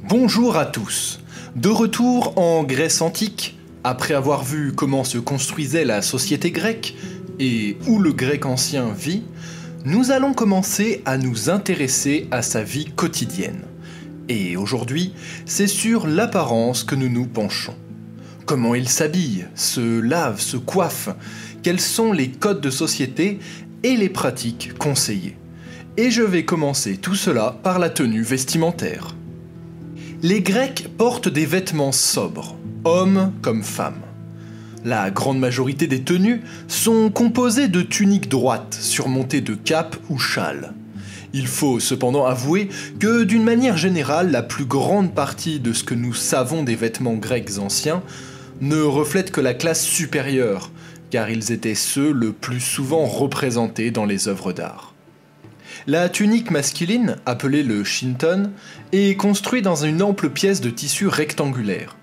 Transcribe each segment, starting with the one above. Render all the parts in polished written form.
Bonjour à tous. De retour en Grèce antique, après avoir vu comment se construisait la société grecque et où le grec ancien vit, nous allons commencer à nous intéresser à sa vie quotidienne. Et aujourd'hui, c'est sur l'apparence que nous nous penchons. Comment il s'habille, se lave, se coiffe, quels sont les codes de société et les pratiques conseillées. Et je vais commencer tout cela par la tenue vestimentaire. Les Grecs portent des vêtements sobres, hommes comme femmes. La grande majorité des tenues sont composées de tuniques droites surmontées de capes ou châles. Il faut cependant avouer que d'une manière générale, la plus grande partie de ce que nous savons des vêtements grecs anciens ne reflète que la classe supérieure, car ils étaient ceux le plus souvent représentés dans les œuvres d'art. La tunique masculine, appelée le chinton, est construite dans une ample pièce de tissu rectangulaire,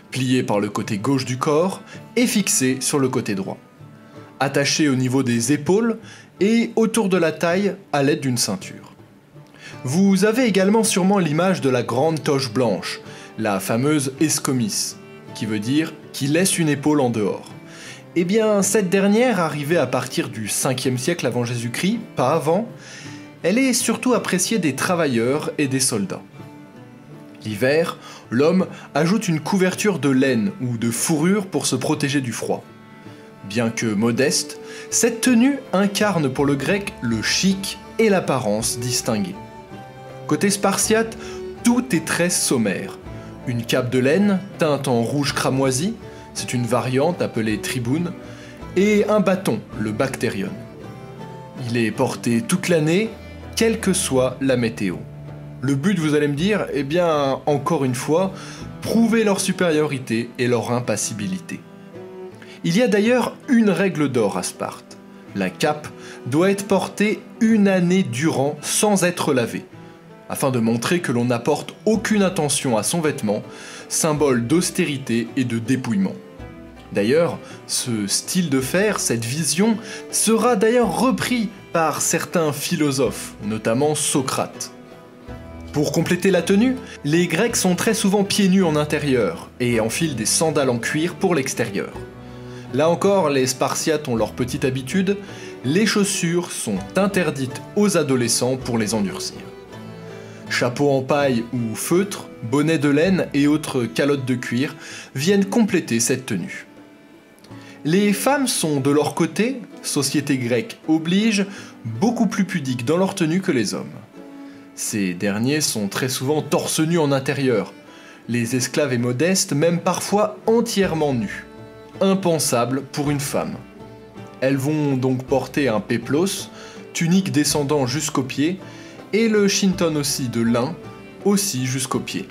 pliée par le côté gauche du corps et fixée sur le côté droit. Attachée au niveau des épaules et autour de la taille à l'aide d'une ceinture. Vous avez également sûrement l'image de la grande toche blanche, la fameuse escomis, qui veut dire qui laisse une épaule en dehors. Eh bien, cette dernière, arrivée à partir du 5e siècle avant Jésus-Christ, pas avant, elle est surtout appréciée des travailleurs et des soldats. L'hiver, l'homme ajoute une couverture de laine ou de fourrure pour se protéger du froid. Bien que modeste, cette tenue incarne pour le grec le chic et l'apparence distinguée. Côté spartiate, tout est très sommaire. Une cape de laine teinte en rouge cramoisi, c'est une variante appelée triboune, et un bâton, le bactérion. Il est porté toute l'année, quelle que soit la météo. Le but, vous allez me dire, eh bien, encore une fois, prouver leur supériorité et leur impassibilité. Il y a d'ailleurs une règle d'or à Sparte. La cape doit être portée une année durant sans être lavée, afin de montrer que l'on n'apporte aucune attention à son vêtement, symbole d'austérité et de dépouillement. D'ailleurs, ce style de faire, cette vision, sera d'ailleurs repris par certains philosophes, notamment Socrate. Pour compléter la tenue, les Grecs sont très souvent pieds nus en intérieur et enfilent des sandales en cuir pour l'extérieur. Là encore, les Spartiates ont leur petite habitude, les chaussures sont interdites aux adolescents pour les endurcir. Chapeaux en paille ou feutre, bonnets de laine et autres calottes de cuir viennent compléter cette tenue. Les femmes sont de leur côté, société grecque oblige, beaucoup plus pudiques dans leur tenue que les hommes. Ces derniers sont très souvent torse nu en intérieur, les esclaves et modestes même parfois entièrement nus. Impensable pour une femme. Elles vont donc porter un péplos, tunique descendant jusqu'aux pieds, et le chinton aussi de lin, aussi jusqu'aux pieds.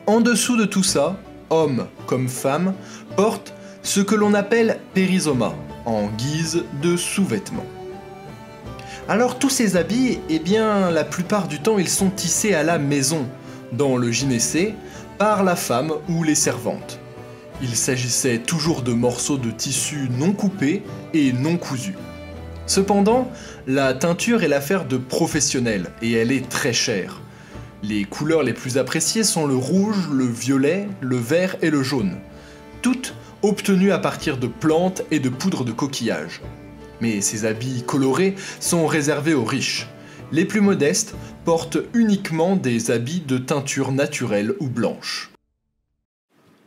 En dessous de tout ça, hommes comme femmes portent ce que l'on appelle périsoma, en guise de sous-vêtements. Alors tous ces habits, eh bien la plupart du temps ils sont tissés à la maison, dans le gynécée, par la femme ou les servantes. Il s'agissait toujours de morceaux de tissu non coupés et non cousus. Cependant, la teinture est l'affaire de professionnels et elle est très chère. Les couleurs les plus appréciées sont le rouge, le violet, le vert et le jaune. Toutes obtenues à partir de plantes et de poudre de coquillage. Mais ces habits colorés sont réservés aux riches. Les plus modestes portent uniquement des habits de teinture naturelle ou blanche.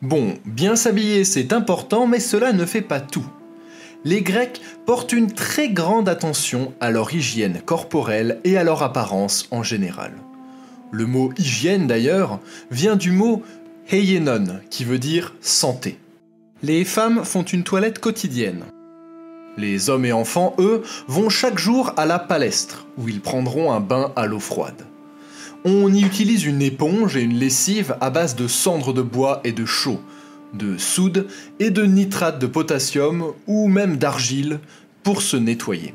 Bon, bien s'habiller c'est important, mais cela ne fait pas tout. Les Grecs portent une très grande attention à leur hygiène corporelle et à leur apparence en général. Le mot hygiène d'ailleurs vient du mot hygiénon qui veut dire santé. Les femmes font une toilette quotidienne. Les hommes et enfants, eux, vont chaque jour à la palestre où ils prendront un bain à l'eau froide. On y utilise une éponge et une lessive à base de cendres de bois et de chaux, de soude et de nitrate de potassium ou même d'argile pour se nettoyer.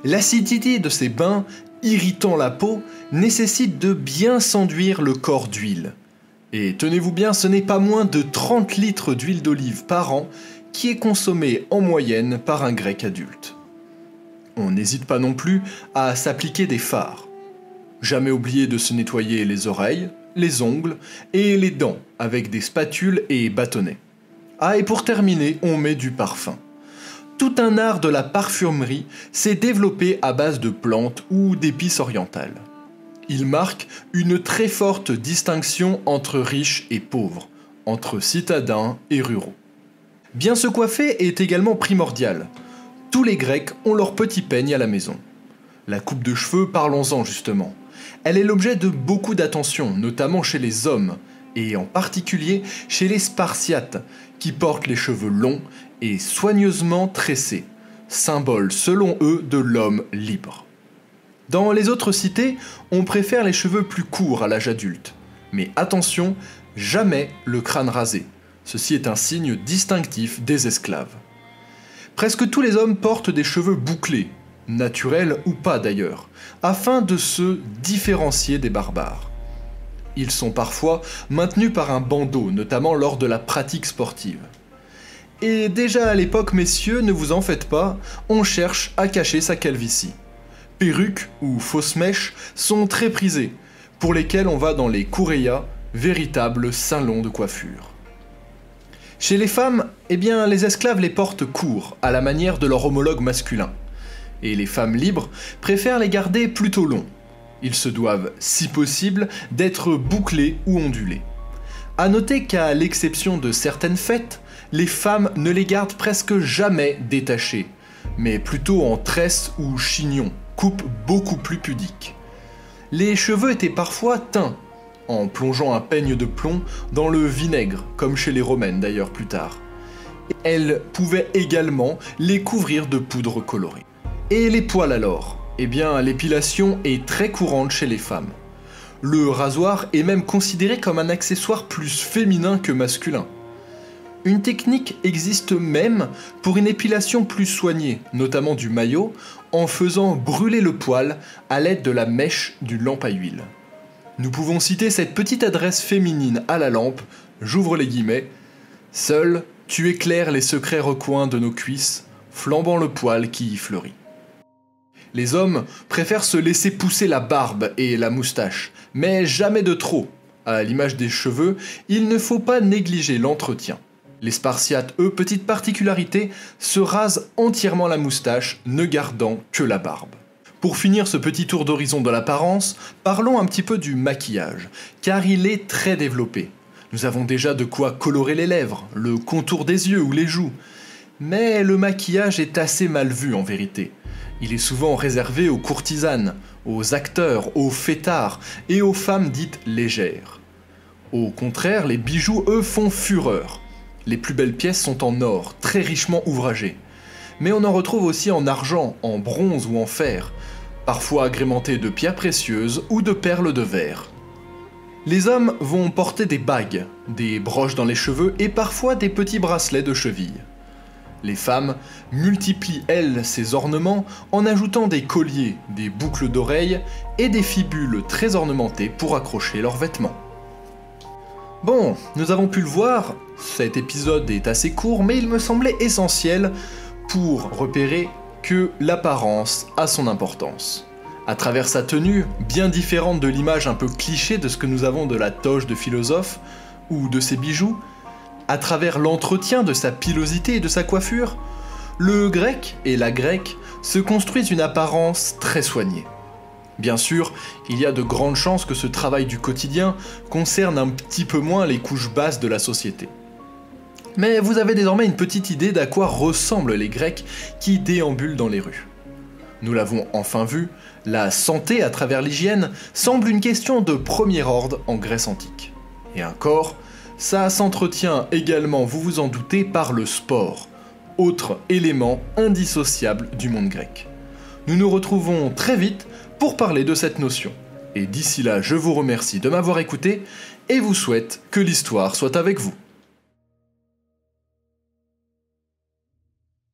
L'acidité de ces bains, irritant la peau, nécessite de bien s'enduire le corps d'huile. Et tenez-vous bien, ce n'est pas moins de 30 litres d'huile d'olive par an qui est consommée en moyenne par un grec adulte. On n'hésite pas non plus à s'appliquer des fards. Jamais oublier de se nettoyer les oreilles, les ongles et les dents avec des spatules et bâtonnets. Ah, et pour terminer, on met du parfum. Tout un art de la parfumerie s'est développé à base de plantes ou d'épices orientales. Il marque une très forte distinction entre riches et pauvres, entre citadins et ruraux. Bien se coiffer est également primordial. Tous les Grecs ont leur petit peigne à la maison. La coupe de cheveux, parlons-en justement. Elle est l'objet de beaucoup d'attention, notamment chez les hommes, et en particulier chez les Spartiates, qui portent les cheveux longs et soigneusement tressés, symbole selon eux de l'homme libre. Dans les autres cités, on préfère les cheveux plus courts à l'âge adulte. Mais attention, jamais le crâne rasé. Ceci est un signe distinctif des esclaves. Presque tous les hommes portent des cheveux bouclés, naturels ou pas d'ailleurs, afin de se différencier des barbares. Ils sont parfois maintenus par un bandeau, notamment lors de la pratique sportive. Et déjà à l'époque, messieurs, ne vous en faites pas, on cherche à cacher sa calvitie. Perruques ou fausses mèches sont très prisées, pour lesquelles on va dans les koureia, véritables salons de coiffure. Chez les femmes, les esclaves les portent courts, à la manière de leur homologue masculin. Et les femmes libres préfèrent les garder plutôt longs. Ils se doivent, si possible, d'être bouclés ou ondulés. À noter qu'à l'exception de certaines fêtes, les femmes ne les gardent presque jamais détachés, mais plutôt en tresse ou chignon, coupe beaucoup plus pudique. Les cheveux étaient parfois teints, en plongeant un peigne de plomb dans le vinaigre, comme chez les Romaines d'ailleurs plus tard. Elles pouvaient également les couvrir de poudre colorée. Et les poils alors ? L'épilation est très courante chez les femmes. Le rasoir est même considéré comme un accessoire plus féminin que masculin. Une technique existe même pour une épilation plus soignée, notamment du maillot, en faisant brûler le poil à l'aide de la mèche d'une lampe à huile. Nous pouvons citer cette petite adresse féminine à la lampe, j'ouvre les guillemets, « Seul, tu éclaires les secrets recoins de nos cuisses, flambant le poil qui y fleurit. » Les hommes préfèrent se laisser pousser la barbe et la moustache, mais jamais de trop. À l'image des cheveux, il ne faut pas négliger l'entretien. Les Spartiates, eux, petite particularité, se rasent entièrement la moustache, ne gardant que la barbe. Pour finir ce petit tour d'horizon de l'apparence, parlons un petit peu du maquillage, car il est très développé. Nous avons déjà de quoi colorer les lèvres, le contour des yeux ou les joues. Mais le maquillage est assez mal vu en vérité. Il est souvent réservé aux courtisanes, aux acteurs, aux fêtards et aux femmes dites légères. Au contraire, les bijoux, eux, font fureur. Les plus belles pièces sont en or, très richement ouvragées. Mais on en retrouve aussi en argent, en bronze ou en fer, parfois agrémentées de pierres précieuses ou de perles de verre. Les hommes vont porter des bagues, des broches dans les cheveux et parfois des petits bracelets de cheville. Les femmes multiplient, elles, ces ornements en ajoutant des colliers, des boucles d'oreilles et des fibules très ornementées pour accrocher leurs vêtements. Bon, nous avons pu le voir, cet épisode est assez court, mais il me semblait essentiel pour repérer que l'apparence a son importance. À travers sa tenue, bien différente de l'image un peu cliché de ce que nous avons de la toge de philosophe ou de ses bijoux, à travers l'entretien de sa pilosité et de sa coiffure, le grec et la grecque se construisent une apparence très soignée. Bien sûr, il y a de grandes chances que ce travail du quotidien concerne un petit peu moins les couches basses de la société. Mais vous avez désormais une petite idée d'à quoi ressemblent les Grecs qui déambulent dans les rues. Nous l'avons enfin vu, la santé à travers l'hygiène semble une question de premier ordre en Grèce antique. Et un corps, ça s'entretient également, vous vous en doutez, par le sport, autre élément indissociable du monde grec. Nous nous retrouvons très vite pour parler de cette notion. Et d'ici là, je vous remercie de m'avoir écouté et vous souhaite que l'histoire soit avec vous.